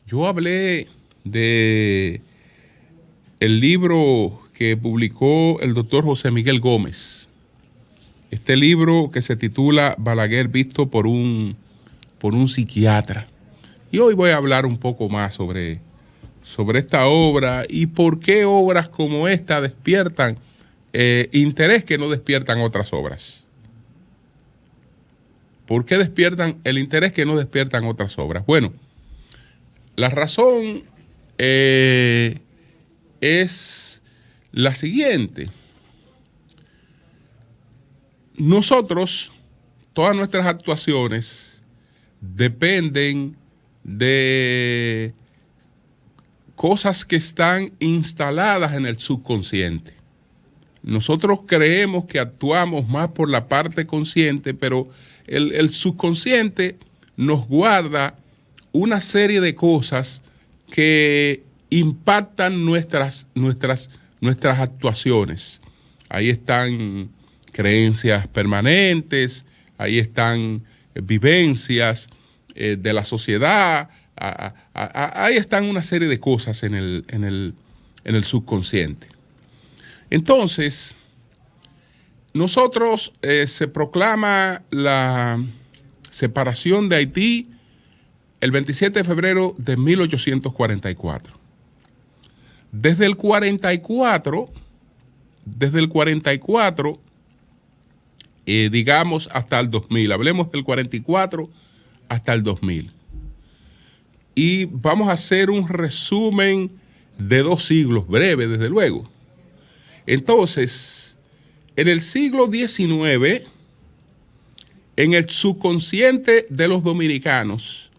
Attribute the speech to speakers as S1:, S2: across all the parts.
S1: Yo hablé de el libro que publicó el doctor José Miguel Gómez. Este libro que se titula Balaguer visto por un psiquiatra. Y hoy voy a hablar un poco más sobre esta obra y por qué obras como esta despiertan interés que no despiertan otras obras. ¿Por qué despiertan el interés que no despiertan otras obras? Bueno, la razón es la siguiente. Nosotros, todas nuestras actuaciones dependen de cosas que están instaladas en el subconsciente. Nosotros creemos que actuamos más por la parte consciente, pero el subconsciente nos guarda una serie de cosas que impactan nuestras actuaciones. Ahí están creencias permanentes, ahí están vivencias de la sociedad, ahí están una serie de cosas en el subconsciente. Entonces, nosotros se proclama la separación de Haití el 27 de febrero de 1844. Desde el 44, digamos hasta el 2000, hablemos del 44 hasta el 2000. Y vamos a hacer un resumen de 2 siglos, breve desde luego. Entonces, en el siglo XIX, en el subconsciente de los dominicanos,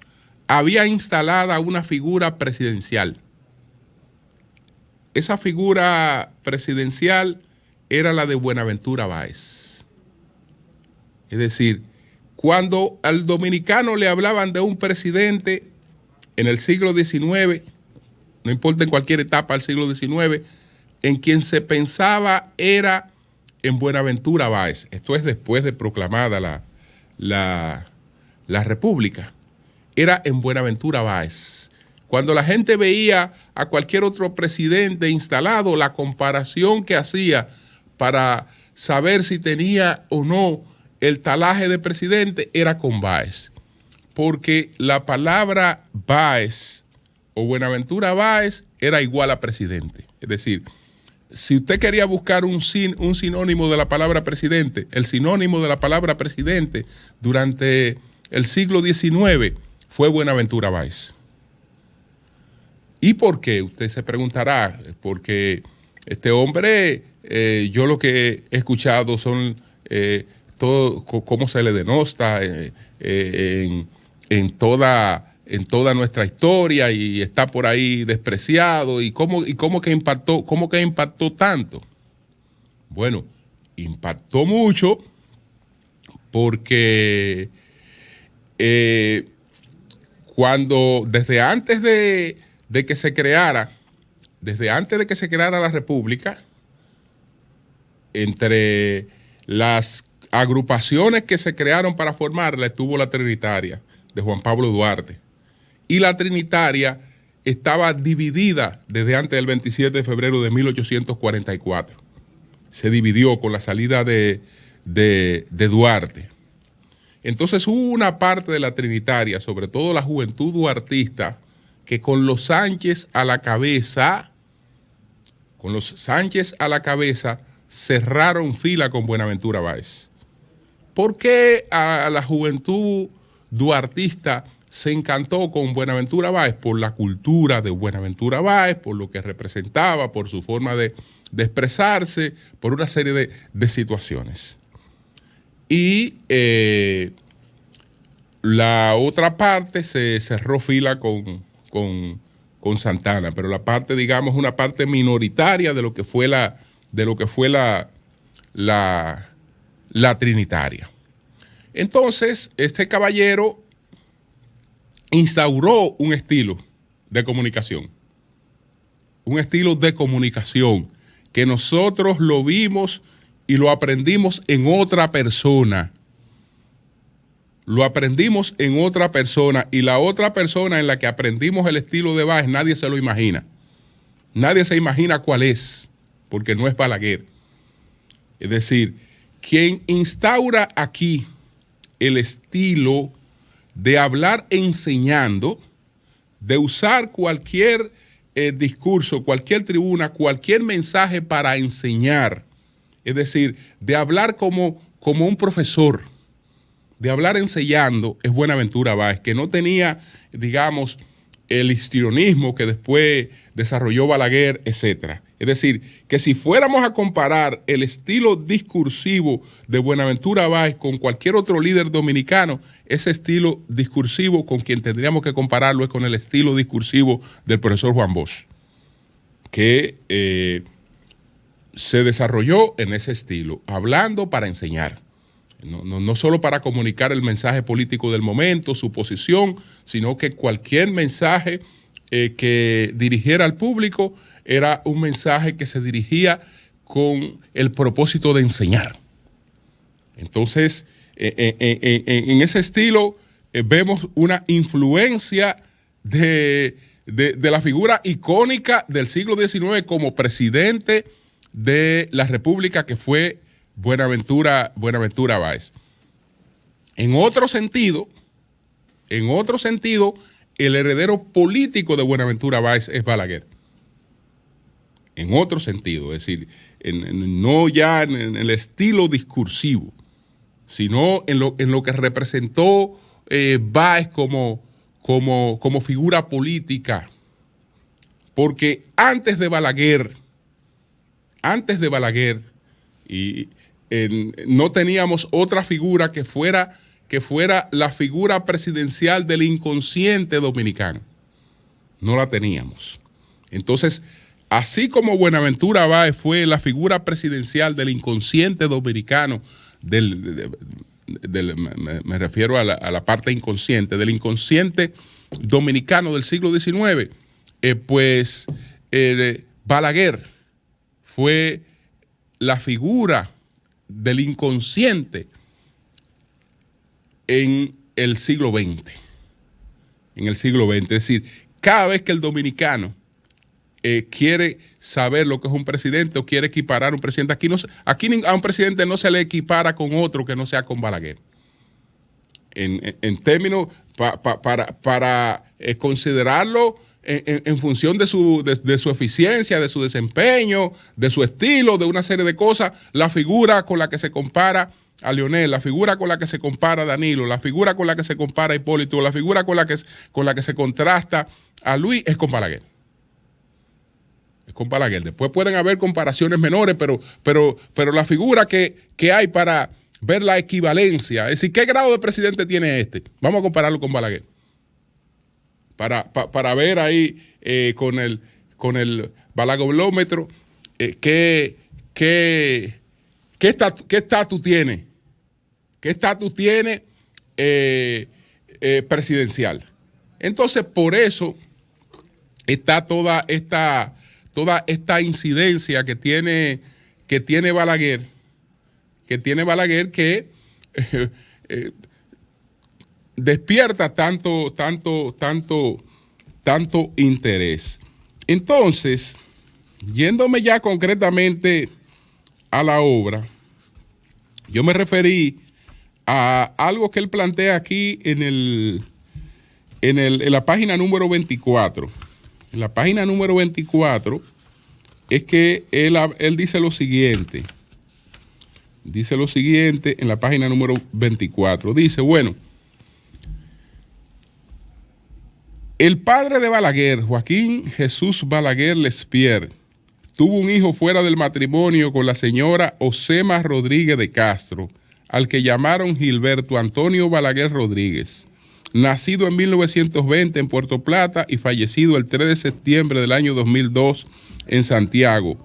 S1: había instalada una figura presidencial. Esa figura presidencial era la de Buenaventura Báez. Es decir, cuando al dominicano le hablaban de un presidente en el siglo XIX, no importa en cualquier etapa del siglo XIX, en quien se pensaba era en Buenaventura Báez. Esto es después de proclamada la República. Era en Buenaventura Báez. Cuando la gente veía a cualquier otro presidente instalado, la comparación que hacía para saber si tenía o no el talaje de presidente era con Báez. Porque la palabra Báez o Buenaventura Báez era igual a presidente. Es decir, si usted quería buscar un sinónimo de la palabra presidente, el sinónimo de la palabra presidente durante el siglo XIX fue Buenaventura Báez. ¿Y por qué? Usted se preguntará, porque este hombre, yo lo que he escuchado son todo cómo se le denosta en toda nuestra historia y está por ahí despreciado y cómo que impactó tanto. Bueno, impactó mucho porque cuando desde antes de que se creara la República, entre las agrupaciones que se crearon para formarla estuvo la Trinitaria de Juan Pablo Duarte. Y la Trinitaria estaba dividida desde antes del 27 de febrero de 1844. Se dividió con la salida de Duarte. Entonces hubo una parte de la Trinitaria, sobre todo la juventud duartista, que con los Sánchez a la cabeza, cerraron fila con Buenaventura Báez. ¿Por qué a la juventud duartista se encantó con Buenaventura Báez? Por la cultura de Buenaventura Báez, por lo que representaba, por su forma de expresarse, por una serie de situaciones. Y la otra parte se cerró fila con Santana, pero la parte, digamos, una parte minoritaria de lo que fue la Trinitaria. Entonces, este caballero instauró un estilo de comunicación que nosotros lo vimos y lo aprendimos en otra persona. Lo aprendimos en otra persona, y la otra persona en la que aprendimos el estilo de Báez nadie se lo imagina. Nadie se imagina cuál es, porque no es Balaguer. Es decir, quien instaura aquí el estilo de hablar enseñando, de usar cualquier discurso, cualquier tribuna, cualquier mensaje para enseñar, es decir, de hablar como un profesor, de hablar enseñando, es Buenaventura Báez, que no tenía, digamos, el histrionismo que después desarrolló Balaguer, etc. Es decir, que si fuéramos a comparar el estilo discursivo de Buenaventura Báez con cualquier otro líder dominicano, ese estilo discursivo con quien tendríamos que compararlo es con el estilo discursivo del profesor Juan Bosch, que se desarrolló en ese estilo, hablando para enseñar. No solo para comunicar el mensaje político del momento, su posición, sino que cualquier mensaje que dirigiera al público era un mensaje que se dirigía con el propósito de enseñar. Entonces, en ese estilo vemos una influencia de la figura icónica del siglo XIX como presidente de la República, que fue Buenaventura Báez. En otro sentido, el heredero político de Buenaventura Báez es Balaguer. En otro sentido, es decir, no ya en el estilo discursivo, sino en lo que representó Báez como figura política. Porque antes de Balaguer, no teníamos otra figura que fuera la figura presidencial del inconsciente dominicano. No la teníamos. Entonces, así como Buenaventura Báez fue la figura presidencial del inconsciente dominicano, me refiero a la parte inconsciente, del inconsciente dominicano del siglo XIX, Balaguer fue la figura del inconsciente en el siglo XX. En el siglo XX. Es decir, cada vez que el dominicano quiere saber lo que es un presidente o quiere equiparar a un presidente, aquí a un presidente no se le equipara con otro que no sea con Balaguer. En términos para considerarlo en función de su eficiencia, de su desempeño, de su estilo, de una serie de cosas, la figura con la que se compara a Leonel, la figura con la que se compara a Danilo, la figura con la que se compara a Hipólito, la figura con la que se contrasta a Luis, es con Balaguer. Es con Balaguer. Después pueden haber comparaciones menores, pero la figura que hay para ver la equivalencia, es decir, ¿qué grado de presidente tiene este? Vamos a compararlo con Balaguer. Para ver ahí con el balagoblómetro qué estatus tiene, presidencial. Entonces, por eso está toda esta incidencia que tiene Balaguer, que despierta tanto interés. Entonces, yéndome ya concretamente a la obra, yo me referí a algo que él plantea aquí en la página número 24. En la página número 24 es que él dice lo siguiente. Dice lo siguiente en la página número 24. Dice, bueno, el padre de Balaguer, Joaquín Jesús Balaguer Lespierre, tuvo un hijo fuera del matrimonio con la señora Osema Rodríguez de Castro, al que llamaron Gilberto Antonio Balaguer Rodríguez, nacido en 1920 en Puerto Plata y fallecido el 3 de septiembre del año 2002 en Santiago.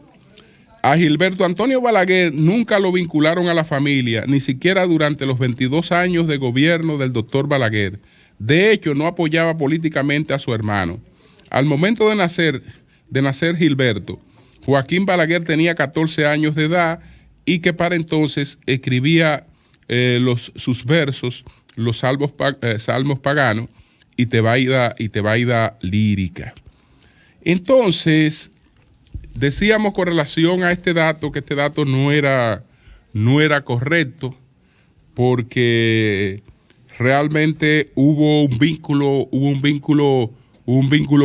S1: A Gilberto Antonio Balaguer nunca lo vincularon a la familia, ni siquiera durante los 22 años de gobierno del doctor Balaguer. De hecho, no apoyaba políticamente a su hermano. Al momento de nacer Gilberto, Joaquín Balaguer tenía 14 años de edad y que para entonces escribía sus versos, los salmos paganos y tebaida lírica. Entonces, decíamos con relación a este dato que este dato no era correcto, porque realmente hubo un vínculo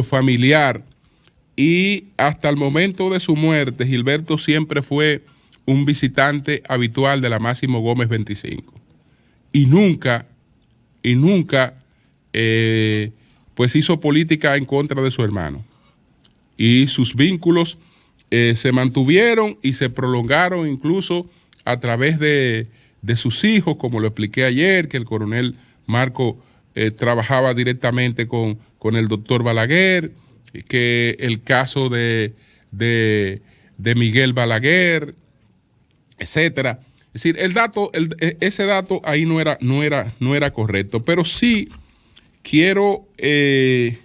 S1: familiar, y hasta el momento de su muerte Gilberto siempre fue un visitante habitual de la Máximo Gómez 25 y nunca pues hizo política en contra de su hermano, y sus vínculos se mantuvieron y se prolongaron incluso a través de sus hijos, como lo expliqué ayer, que el coronel Marco trabajaba directamente con el doctor Balaguer, que el caso de Miguel Balaguer, etcétera. Es decir, ese dato ahí no era correcto, pero sí quiero, el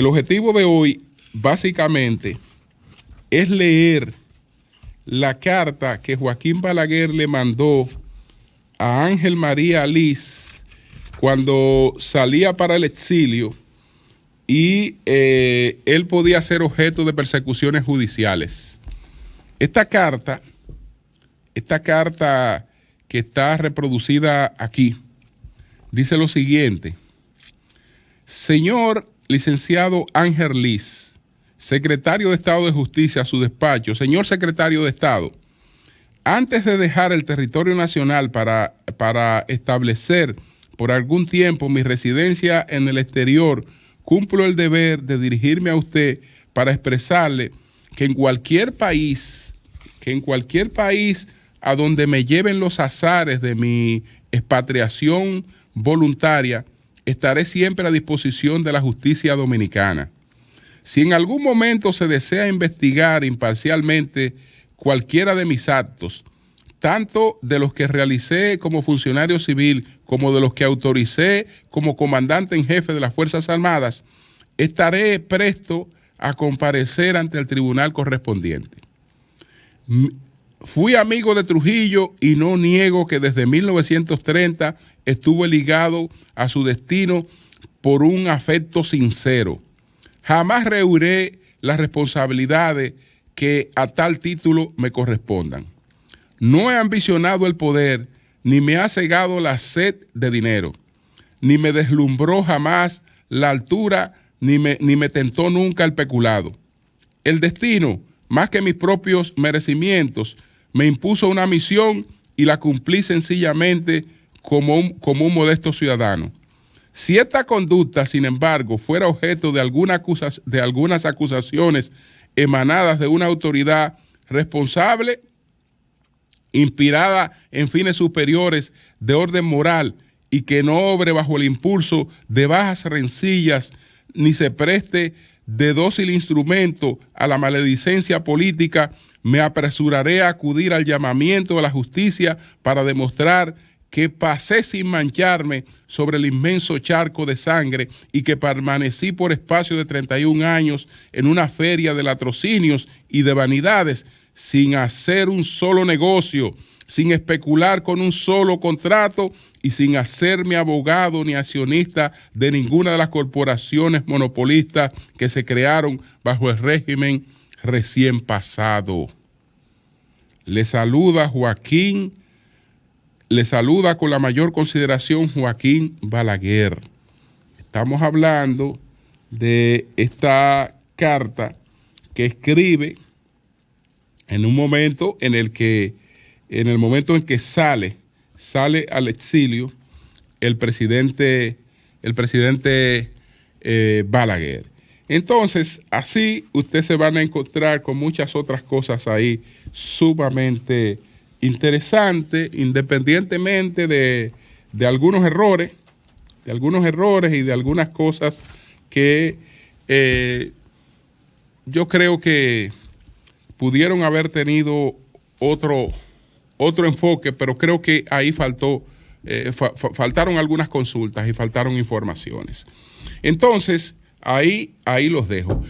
S1: objetivo de hoy básicamente es leer la carta que Joaquín Balaguer le mandó a Ángel María Liz cuando salía para el exilio y él podía ser objeto de persecuciones judiciales. Esta carta que está reproducida aquí dice lo siguiente: señor licenciado Ángel Liz, secretario de Estado de Justicia, a su despacho. Señor secretario de Estado, antes de dejar el territorio nacional para establecer por algún tiempo mi residencia en el exterior, cumplo el deber de dirigirme a usted para expresarle que en cualquier país a donde me lleven los azares de mi expatriación voluntaria, estaré siempre a disposición de la justicia dominicana. Si en algún momento se desea investigar imparcialmente cualquiera de mis actos, tanto de los que realicé como funcionario civil como de los que autoricé como comandante en jefe de las Fuerzas Armadas, estaré presto a comparecer ante el tribunal correspondiente. Fui amigo de Trujillo y no niego que desde 1930 estuve ligado a su destino por un afecto sincero. Jamás rehuiré las responsabilidades que a tal título me correspondan. No he ambicionado el poder, ni me ha cegado la sed de dinero, ni me deslumbró jamás la altura, ni me tentó nunca el peculado. El destino, más que mis propios merecimientos, me impuso una misión y la cumplí sencillamente como un modesto ciudadano. Si esta conducta, sin embargo, fuera objeto de algunas acusaciones emanadas de una autoridad responsable, inspirada en fines superiores de orden moral y que no obre bajo el impulso de bajas rencillas ni se preste de dócil instrumento a la maledicencia política, me apresuraré a acudir al llamamiento de la justicia para demostrar que pasé sin mancharme sobre el inmenso charco de sangre y que permanecí por espacio de 31 años en una feria de latrocinios y de vanidades, sin hacer un solo negocio, sin especular con un solo contrato y sin hacerme abogado ni accionista de ninguna de las corporaciones monopolistas que se crearon bajo el régimen recién pasado. Le saluda con la mayor consideración Joaquín Balaguer. Estamos hablando de esta carta que escribe en un momento en el momento en que sale al exilio el presidente Balaguer. Entonces, así ustedes se van a encontrar con muchas otras cosas ahí sumamente interesantes, independientemente de algunos errores, y de algunas cosas que yo creo que pudieron haber tenido otro enfoque, pero creo que ahí faltaron algunas consultas y faltaron informaciones. Entonces, ahí los dejo.